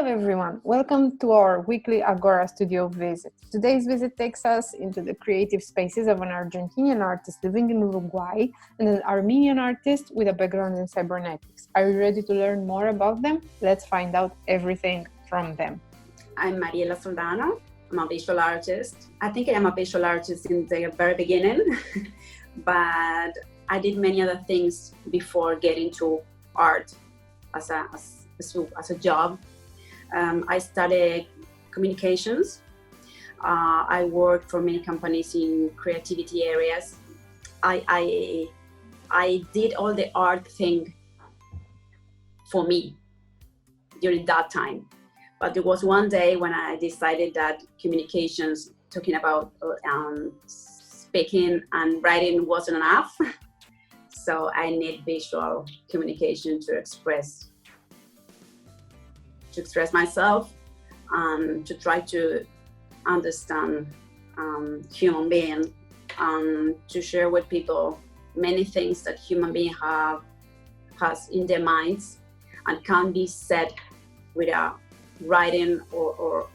everyone, welcome to our weekly Agora studio visit. Today's visit takes us into the creative spaces of an Argentinian artist living in Uruguay and an Armenian artist with a background in cybernetics. Are you ready to learn more about them? Let's find out everything from them. I'm Mariela Soldano. I'm a visual artist. I think I am a visual artist in the very beginning, but I did many other things before getting to art as a job. I studied communications. I worked for many companies in creativity areas. I did all the art thing for me during that time. But there was one day when I decided that communications, talking about speaking and writing, wasn't enough. So I need visual communication to express myself and to try to understand human being and to share with people many things that human being has in their minds and can't be said with a writing or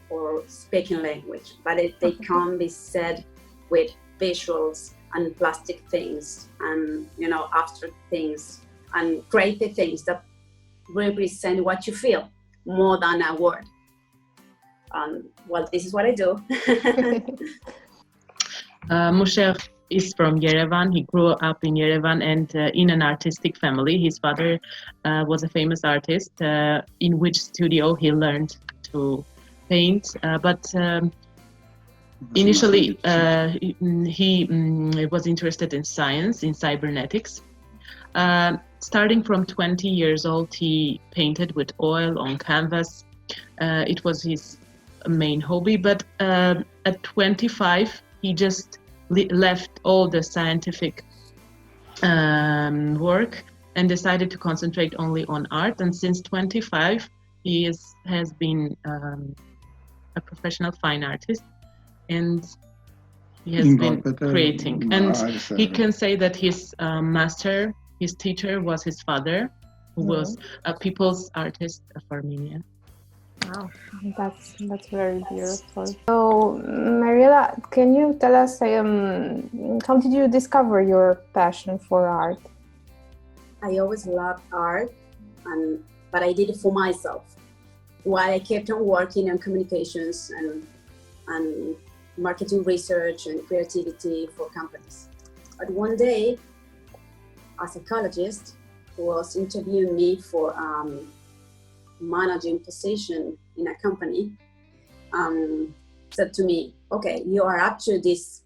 speaking language, but they can be said with visuals and plastic things and abstract things and creative things that represent what you feel more than a word. Well, this is what I do. Mushegh is from Yerevan. He grew up in Yerevan and in an artistic family. His father was a famous artist, in which studio he learned to paint. But initially, he was interested in science, in cybernetics. Starting from 20 years old, he painted with oil on canvas. It was his main hobby, but at 25, he just left all the scientific work and decided to concentrate only on art. And since 25, he has been a professional fine artist, and he has been creating. And he can say that his master, his teacher, was his father, who was a people's artist of Armenia. Wow, that's very beautiful. So, Mariela, can you tell us how did you discover your passion for art? I always loved art, but I did it for myself. While I kept on working on communications and marketing research and creativity for companies. But one day, a psychologist who was interviewing me for managing position in a company said to me, okay, you are up to this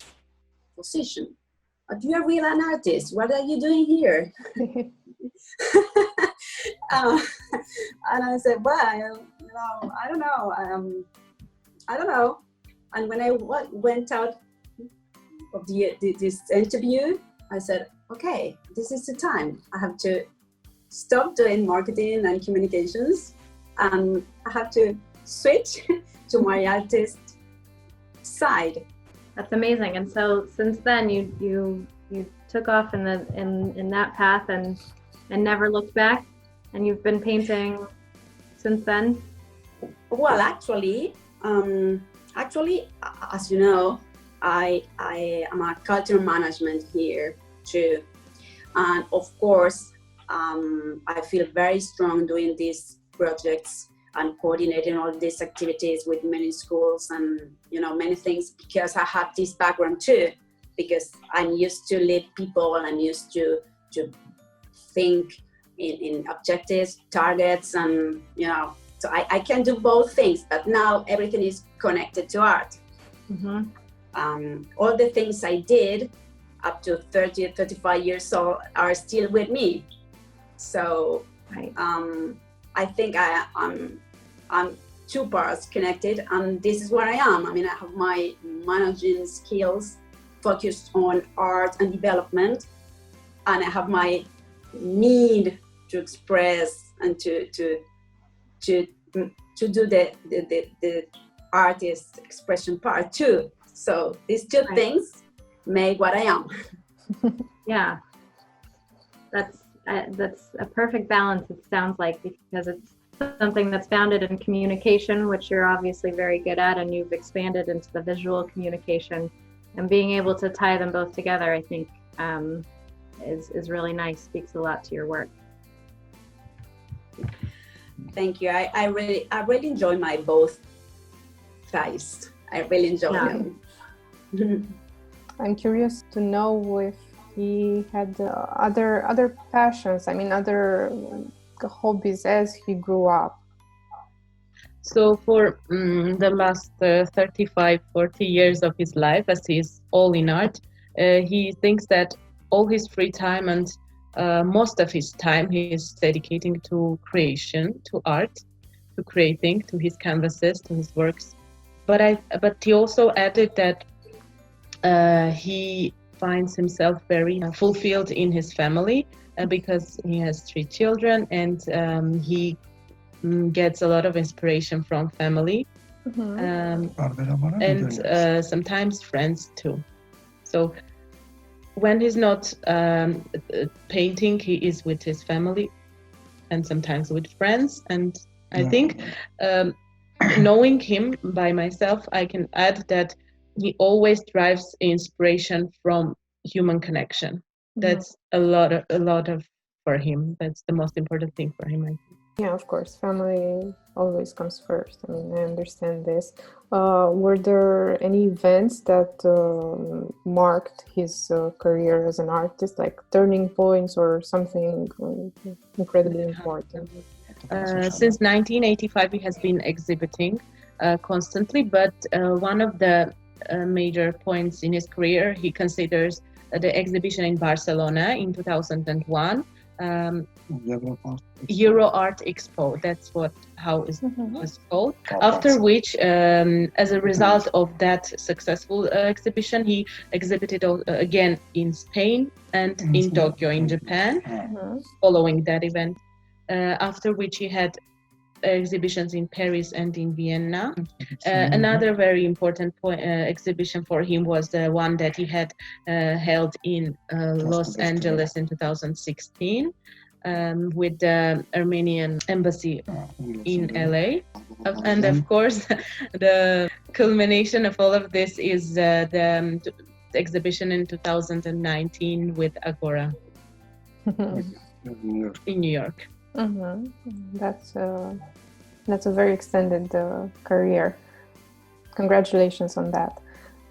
position, but you are really an artist. What are you doing here? And I said, well, I don't know. And when I went out of this interview, I said, okay, this is the time. I have to stop doing marketing and communications, and I have to switch to my artist side. That's amazing. And so since then, you took off in that path and never looked back, and you've been painting since then. Well, actually, as you know, I am a cultural management here too, and of course, I feel very strong doing these projects and coordinating all these activities with many schools and many things, because I have this background too, because I'm used to lead people and I'm used to think in objectives, targets, and so I can do both things, but now everything is connected to art. Mm-hmm. All the things I did up to 30 or 35 years old are still with me. So right. I think I'm two parts connected, and this is where I am. I mean, I have my managing skills focused on art and development, and I have my need to express and to do the artist expression part too. So these two things make what I am. Yeah, that's a perfect balance. It sounds like, because something that's founded in communication, which you're obviously very good at, and you've expanded into the visual communication, and being able to tie them both together, I think, is really nice. Speaks a lot to your work. Thank you. I really enjoy my both sides. I really enjoy them. I'm curious to know if he had other passions. I mean, other hobbies as he grew up. So for the last 35, 40 years of his life, as he's all in art, he thinks that all his free time and most of his time he is dedicating to creation, to art, to creating, to his canvases, to his works. But he also added that he finds himself very fulfilled in his family because he has 3 children, and he gets a lot of inspiration from family, and sometimes friends too. So when he's not painting, he is with his family and sometimes with friends. And I think knowing him by myself, I can add that he always derives inspiration from human connection. That's a lot of for him. That's the most important thing for him, I think. Yeah, of course, family always comes first. I mean, I understand this. Were there any events that marked his career as an artist, like turning points or something incredibly important? Since 1985, he has been exhibiting constantly, but one of the major points in his career he considers the exhibition in Barcelona in 2001. Euro Art Expo, that's how it was called. After which, as a result of that successful exhibition, he exhibited again in Spain and in Tokyo, in Japan, following that event. After which he had exhibitions in Paris and in Vienna. Another very important exhibition for him was the one that he had held in Los Angeles in 2016 with the Armenian embassy in LA. And of course, the culmination of all of this is the exhibition in 2019 with Agora in New York. That's a very extended career. Congratulations on that.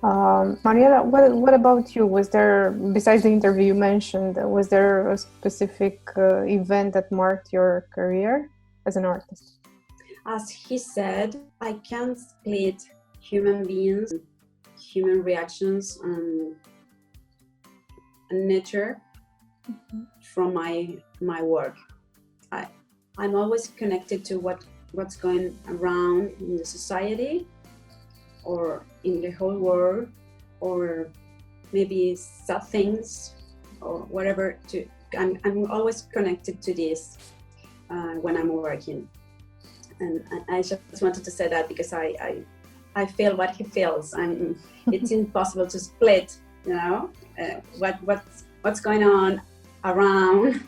Mariela, what about you? Was there, besides the interview you mentioned, was there a specific event that marked your career as an artist? As he said, I can't split human beings, human reactions, and nature from my work. I'm always connected to what's going around in the society or in the whole world, or maybe sad things or whatever. I'm always connected to this when I'm working, and I just wanted to say that because I feel what he feels. It's impossible to split, what's going on around.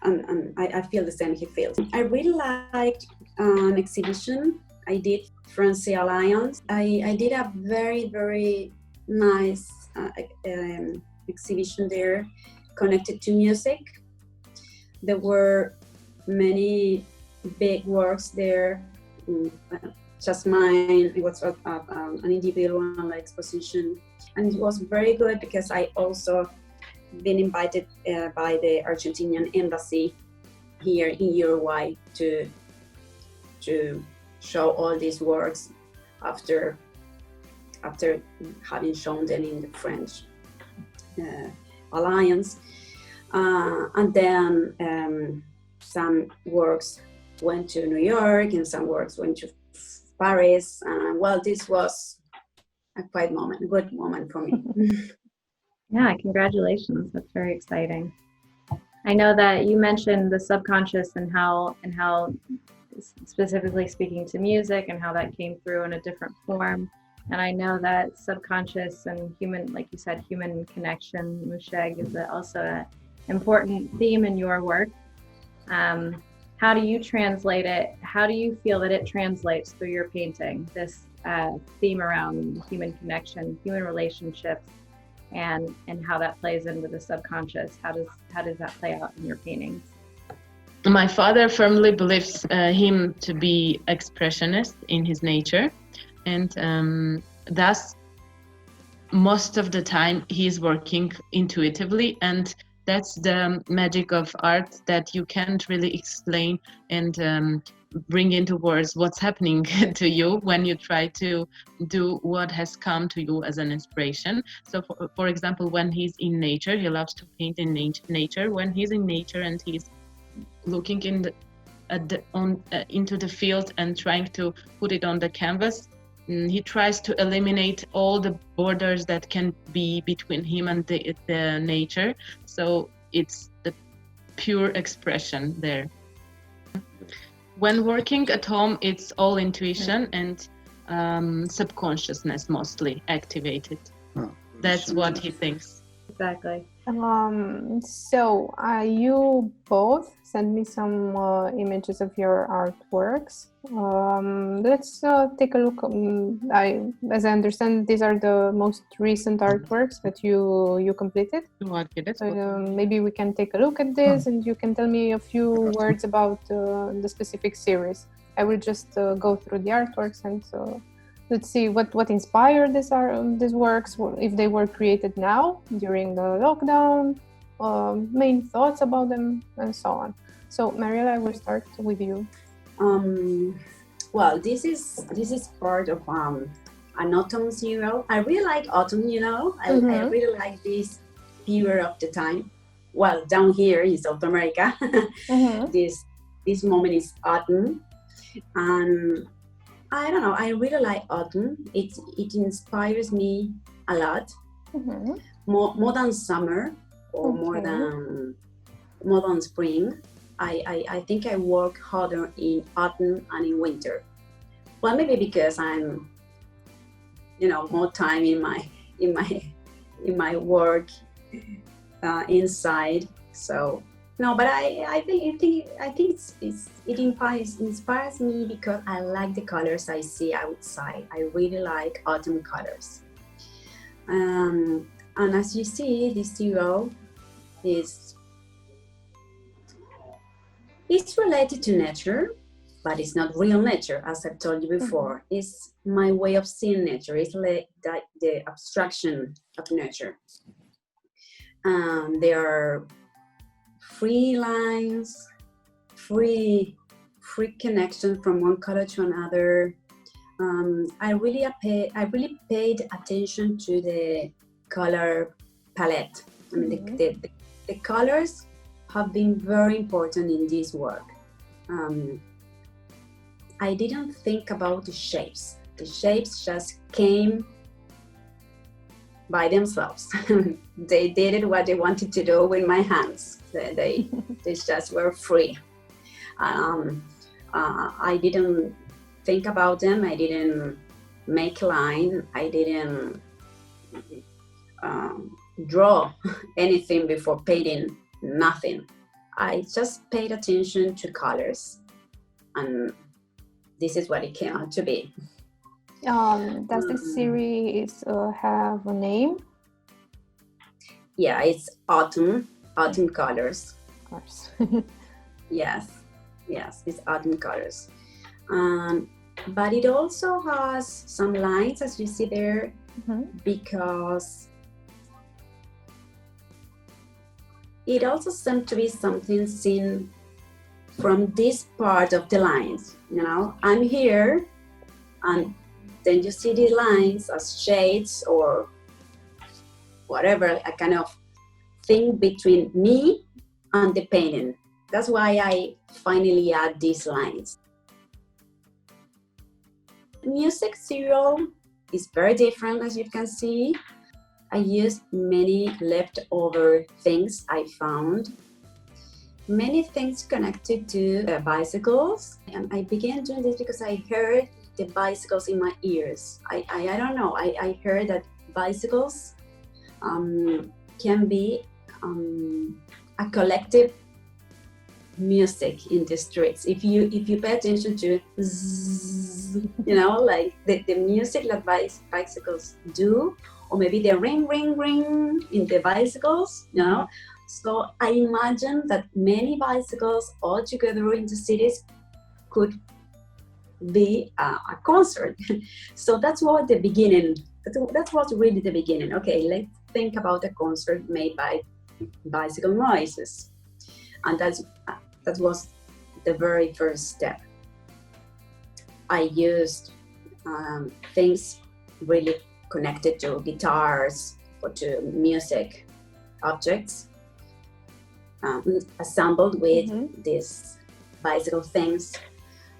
And I feel the same he feels. I really liked an exhibition I did, France Alliance. I did a very, very nice exhibition there connected to music. There were many big works there, just mine. It was an individual exposition, and it was very good because I also been invited by the Argentinian embassy here in Uruguay to show all these works after having shown them in the French Alliance. And then some works went to New York and some works went to Paris. Well, this was a good moment for me. Yeah, congratulations. That's very exciting. I know that you mentioned the subconscious and how specifically speaking to music and how that came through in a different form. And I know that subconscious and human, like you said, human connection, Mushegh, is also an important theme in your work. How do you translate it? How do you feel that it translates through your painting? This theme around human connection, human relationships, and how that plays into the subconscious. How does that play out in your paintings? My father firmly believes him to be expressionist in his nature, and thus most of the time he's working intuitively, and that's the magic of art, that you can't really explain and bring into words what's happening to you when you try to do what has come to you as an inspiration. So for example, when he's in nature, he loves to paint in nature. When he's in nature and he's looking into the field and trying to put it on the canvas, he tries to eliminate all the borders that can be between him and the nature. So it's the pure expression there. When working at home, it's all intuition and subconsciousness mostly activated. That's what he thinks. Exactly. So you both sent me some images of your artworks. Let's take a look. As I understand, these are the most recent artworks that you completed. Maybe we can take a look at this, and you can tell me a few words about the specific series. I will just go through the artworks and let's see what inspired these works, if they were created now during the lockdown, main thoughts about them, and so on. So Mariela, I will start with you. Well, this is part of an autumn zero. I really like autumn, I really like this period of the time. Well, down here in South America, this moment is autumn, and I don't know, I really like autumn. It inspires me a lot, more than summer or more than spring. I think I work harder in autumn and in winter. Well, maybe because I'm, more time in my work inside. So no, but I think it inspires me because I like the colors I see outside. I really like autumn colors. And as you see, this zero is related to nature, but it's not real nature, as I've told you before. It's my way of seeing nature. It's like the abstraction of nature. There are free lines, free connection from one color to another. I really paid attention to the color palette. I mean, the colors have been very important in this work. I didn't think about the shapes. The shapes just came by themselves. They did what they wanted to do with my hands. They just were free. I didn't think about them. I didn't make line. I didn't draw anything before painting. Nothing. I just paid attention to colors, and this is what it came out to be. Does the series have a name? Yeah, it's autumn colors. Of course. Yes, it's autumn colors. But it also has some lines, as you see there, because it also seems to be something seen from this part of the lines. I'm here, and then you see the lines as shades or whatever, a kind of thing between me and the painting. That's why I finally add these lines. Mushegh Zero is very different, as you can see. I used many leftover things I found. Many things connected to bicycles. And I began doing this because I heard the bicycles in my ears. I don't know, I heard that bicycles can be a collective music in the streets. If you pay attention to zzz, like the music that bicycles do, or maybe the ring ring ring in the bicycles, So I imagine that many bicycles all together in the cities could be a concert. So that's what the beginning. That was really the beginning. Okay, let's think about a concert made by bicycle noises, and that was the very first step. I used things really connected to guitars or to music objects, assembled with these bicycle things.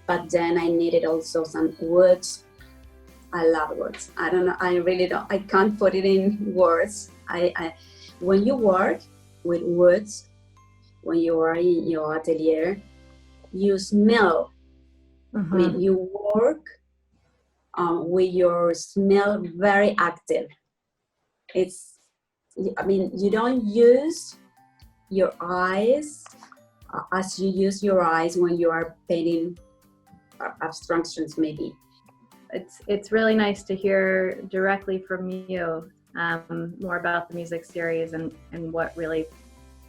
But then I needed also some woods. I love words. I don't know. I really don't. I can't put it in words. When you work with woods, when you are in your atelier, you smell. I mean, you work with your smell very active. You don't use your eyes as you use your eyes when you are painting abstractions, maybe. It's really nice to hear directly from you more about the music series and what really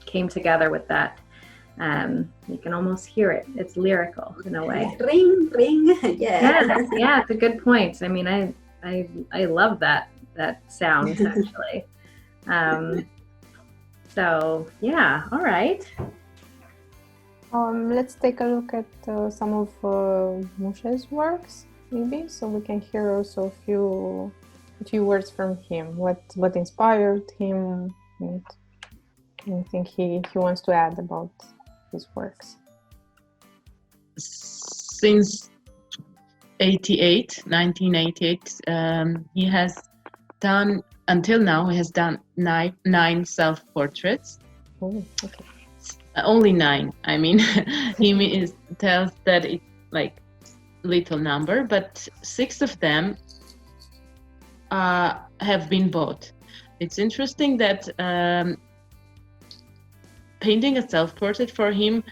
came together with that. You can almost hear it. It's lyrical in a way. Ring, ring, yeah. Yeah, it's a good point. I mean, I love that sound actually. So yeah, all right. Let's take a look at some of Mushegh's works, maybe, so we can hear also a few words from him. What inspired him, and anything he wants to add about his works. Since 1988, he has done, until now, he has done nine self-portraits. Oh, okay. Only 9. I mean, he tells that it's like little number, but 6 of them have been bought. It's interesting that painting a self-portrait for him,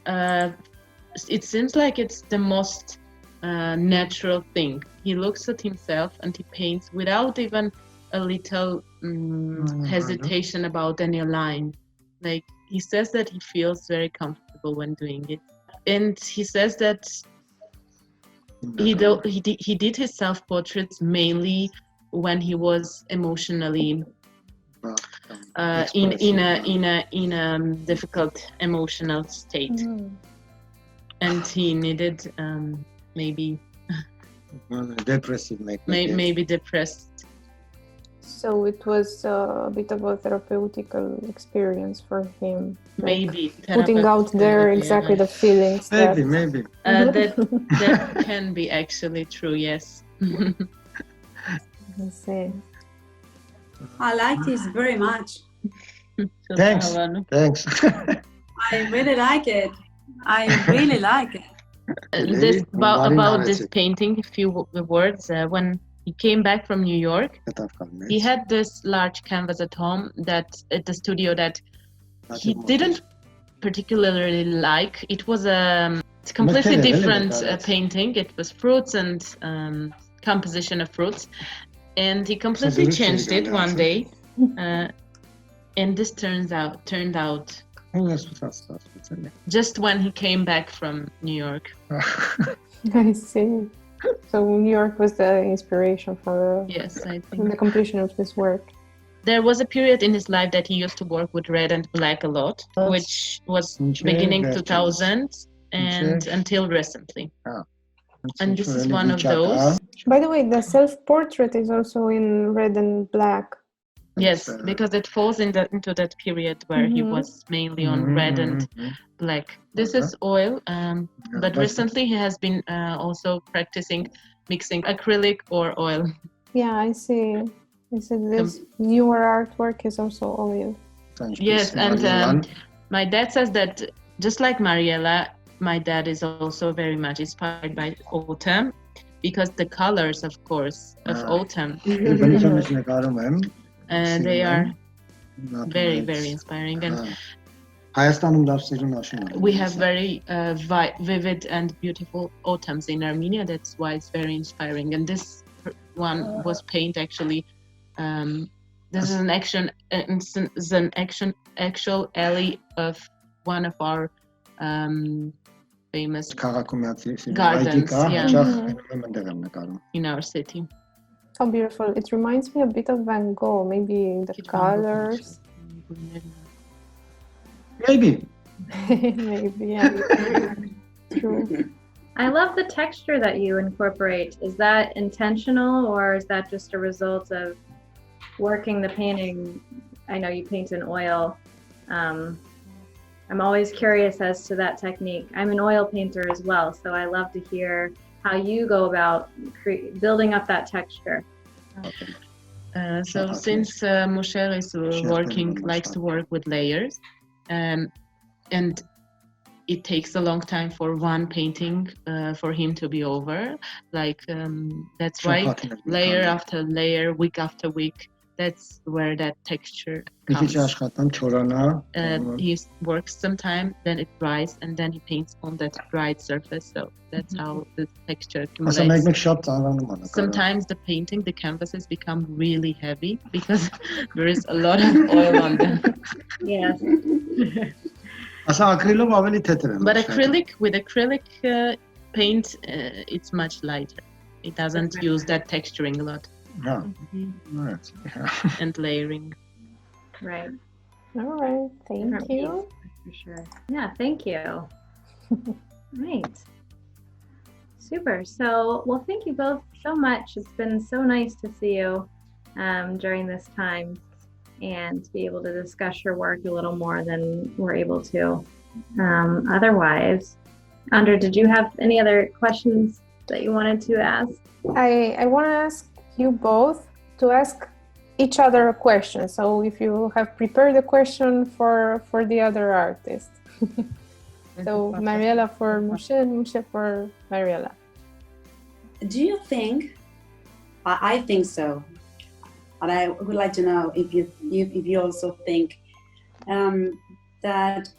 it seems like it's the most natural thing. He looks at himself and he paints without even a little hesitation about any line. Like, he says that he feels very comfortable when doing it, and he says that he did his self-portraits mainly when he was emotionally in a difficult emotional state, and he needed maybe depressive, maybe depressed. So it was a bit of a therapeutical experience for him. Maybe putting out there exactly the feelings. Maybe. That can be actually true. Yes. I see. I like this very much. Thanks. I really like it. I really like it. About this painting, a few words. When he came back from New York, he had this large canvas at home, at the studio, that he didn't particularly like. It was a completely different painting. It was fruits and composition of fruits, and he completely changed it one day, and this turned out just when he came back from New York. I see. So New York was the inspiration for yes, I think, the completion of this work. There was a period in his life that he used to work with red and black a lot, which was beginning 2000 and until recently. And this is one of those. By the way, the self-portrait is also in red and black. Yes, because it falls into that period where he was mainly on red and black. This is oil, but recently he has been also practicing mixing acrylic or oil. Yeah, I see. This newer artwork is also oil. Yes, and my dad says that just like Mariela, my dad is also very much inspired by autumn, because the colors, of course, of autumn, they are very, very inspiring. And We have very vivid and beautiful autumns in Armenia. That's why it's very inspiring. And this one was paint actually. This is an actual alley of one of our famous gardens, in our city. How beautiful. It reminds me a bit of Van Gogh, maybe the colors. Maybe. Maybe, yeah. True. I love the texture that you incorporate. Is that intentional, or is that just a result of working the painting? I know you paint in oil. I'm always curious as to that technique. I'm an oil painter as well, so I love to hear how you go about building up that texture. So since Mushegh is likes to work with layers, and it takes a long time for one painting for him to be over. That's why layer after layer, week after week, that's where that texture comes. He works some time, then it dries, and then he paints on that dried surface. So that's how the texture accumulates. Sometimes the painting, the canvases become really heavy because there is a lot of oil on them. Yes. But with acrylic paint, it's much lighter. It doesn't use that texturing a lot. Yeah. Right. And layering. Right. All right. Thank you. For sure. Yeah, thank you. Right. Super. So, well, thank you both so much. It's been so nice to see you during this time and to be able to discuss your work a little more than we're able to otherwise. Andra, did you have any other questions that you wanted to ask? I want to ask you both to ask each other a question. So if you have prepared a question for the other artist. So Mariela for Mushegh, Mushegh for Mariela. Do you think, I think so, but I would like to know if you also think that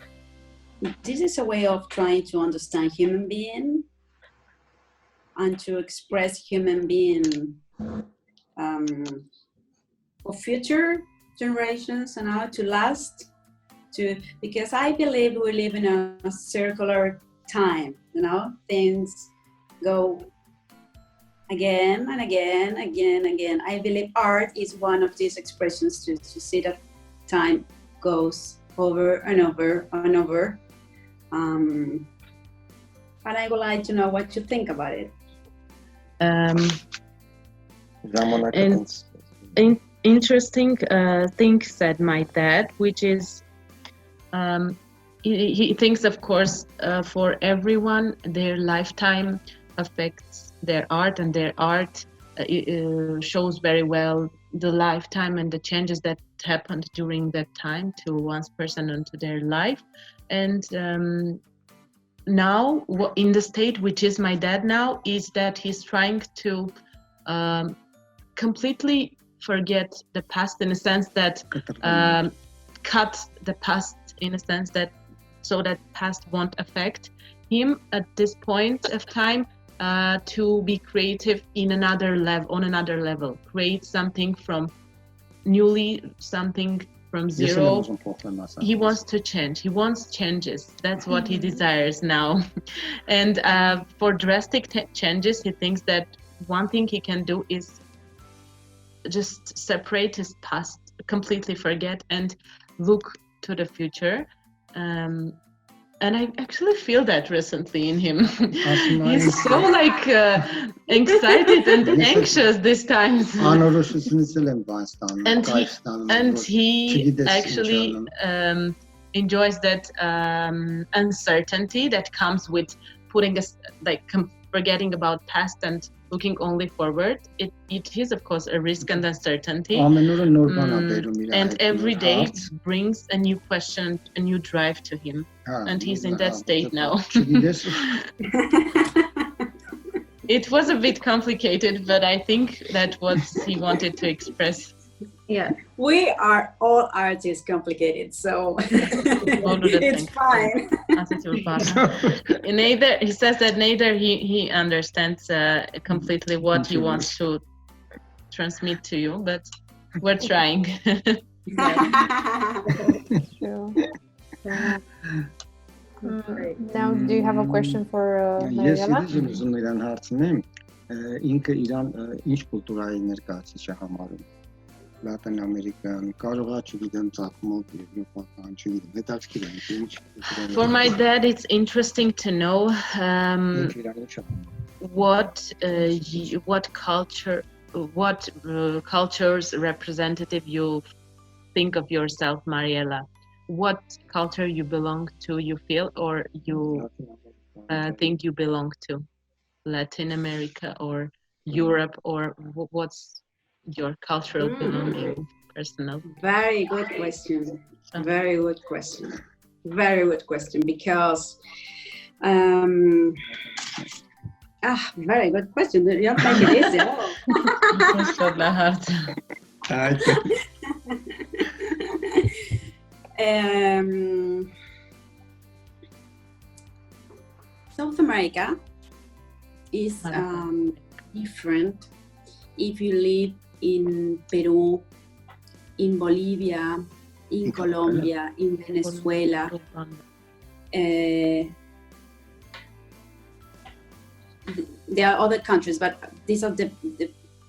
this is a way of trying to understand human being and to express human being for future generations and how to last, because I believe we live in a circular time, things go again and again. I believe art is one of these expressions to see that time goes over and over and over. And I would like to know what you think about it. Interesting thing said my dad, which is he thinks, of course, for everyone, their lifetime affects their art, and their art shows very well the lifetime and the changes that happened during that time to one person into their life. And now, in the state which is my dad now, is that he's trying to completely forget the past, in a sense that cut the past, in a sense that so that past won't affect him at this point of time, to be creative on another level, create something from zero. He wants to change. He wants changes. That's what he desires now. And for drastic changes, he thinks that one thing he can do is just separate his past, completely forget, and look to the future. And I actually feel that recently in him. He's so excited and anxious this time. And he actually enjoys that uncertainty that comes with putting us forgetting about past and looking only forward. It is, of course, a risk and uncertainty. And every day brings a new question, a new drive to him. And he's in that state now. It was a bit complicated, but I think that what he wanted to express. Yeah. We are all artists complicated, so it's fine. Neither, he says that neither he understands completely what he wants to transmit to you, but we're trying. True. Now, do you have a question for Yes, Mariela? it is an Iran հարցնեմ, ինքը Իրան ինչ կուլտուրայի ներկայացիչ է համարում։ Լատին Ամերիկան, կարողա չգիտեմ ծագումով եվրոպական, չգիտեմ, հետաքրքիր է ինչ։ For my dad, it's interesting to know what culture's representative you think of yourself, Mariela. What culture you belong to, you feel, or you think you belong to? Latin America or Europe, or what's your cultural belonging, personal? Very good question. Very good question. Very good question, because very good question. You have to make it easy. South America is different if you live in Peru, in Bolivia, in Colombia, in Venezuela. There are other countries, but these are the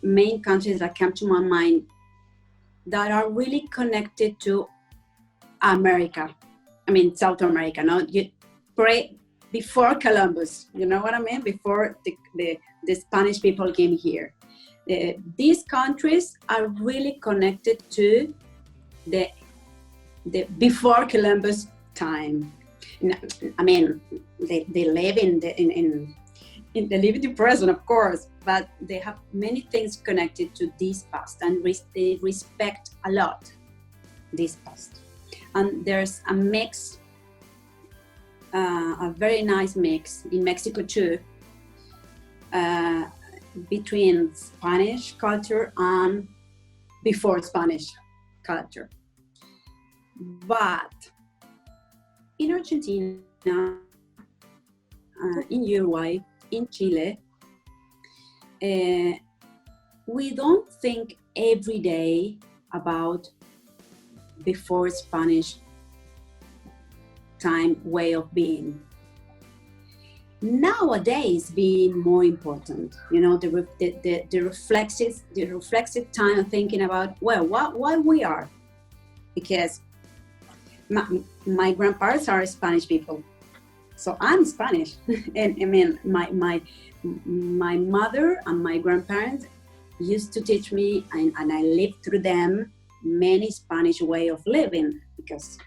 main countries that come to my mind that are really connected to America. I mean, South America. No, before Columbus, you know what I mean? Before the Spanish people came here. These countries are really connected to the before Columbus time. I mean, they live they live in the present, of course, but they have many things connected to this past, and they respect a lot this past. And there's a mix, a very nice mix in Mexico too, between Spanish culture and before Spanish culture. But in Argentina, in Uruguay, in Chile, we don't think every day about before Spanish time way of being. Nowadays, being more important, you know, the reflexive time of thinking about, well, why we are, because my grandparents are Spanish people, so I'm Spanish, and I mean, my mother and my grandparents used to teach me, and I lived through them many Spanish way of living, because,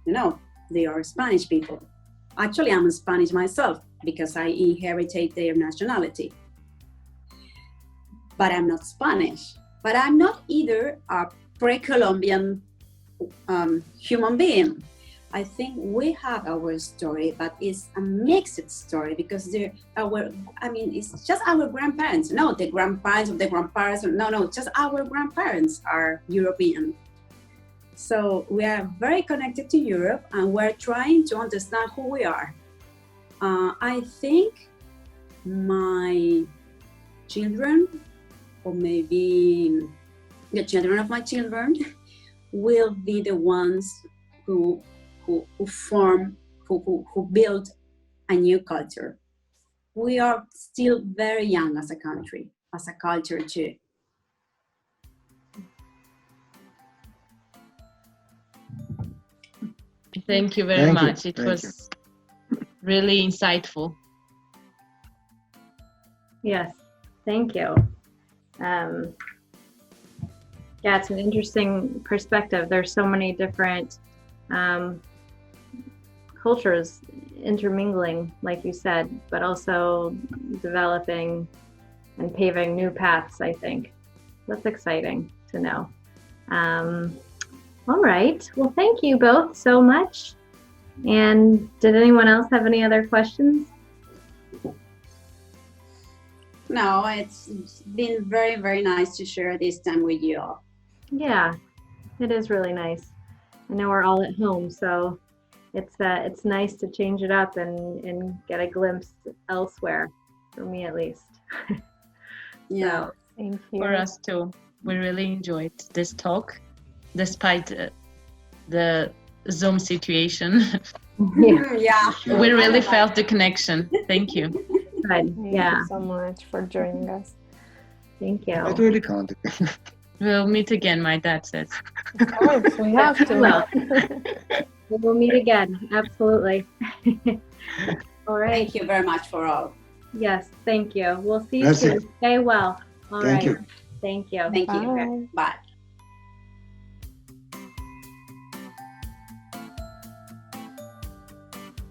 you know, they are Spanish people. Actually, I'm Spanish myself because I inherited their nationality. But I'm not Spanish. But I'm not either a pre-Columbian human being. I think we have our story, but it's a mixed story, because it's just our grandparents. No, the grandparents of the grandparents. No, just our grandparents are European. So we are very connected to Europe, and we're trying to understand who we are. I think my children, or maybe the children of my children, will be the ones who build a new culture. We are still very young as a country, as a culture too. Thank you very much. It was really insightful. Yes, thank you. Yeah, it's an interesting perspective. There's so many different cultures intermingling, like you said, but also developing and paving new paths, I think. That's exciting to know. All right. Well, thank you both so much. And did anyone else have any other questions? No, it's been very, very nice to share this time with you all. Yeah, it is really nice. I know we're all at home, so it's nice to change it up and get a glimpse elsewhere, for me at least. Yeah. Thank you. For us too. We really enjoyed this talk, despite the Zoom situation. Yeah. We really felt the connection. Thank you. Good. Thank Yeah, you so much for joining us. thank you. Evet öyle kaldık. We'll meet again, my dad says. Of course, we have to. Well, we will meet again. Absolutely. All right. Thank you very much for all. Yes, thank you. We'll see you Merci. soon. Stay well. All Thank right. you. Thank you. Thank you. Bye. Bye.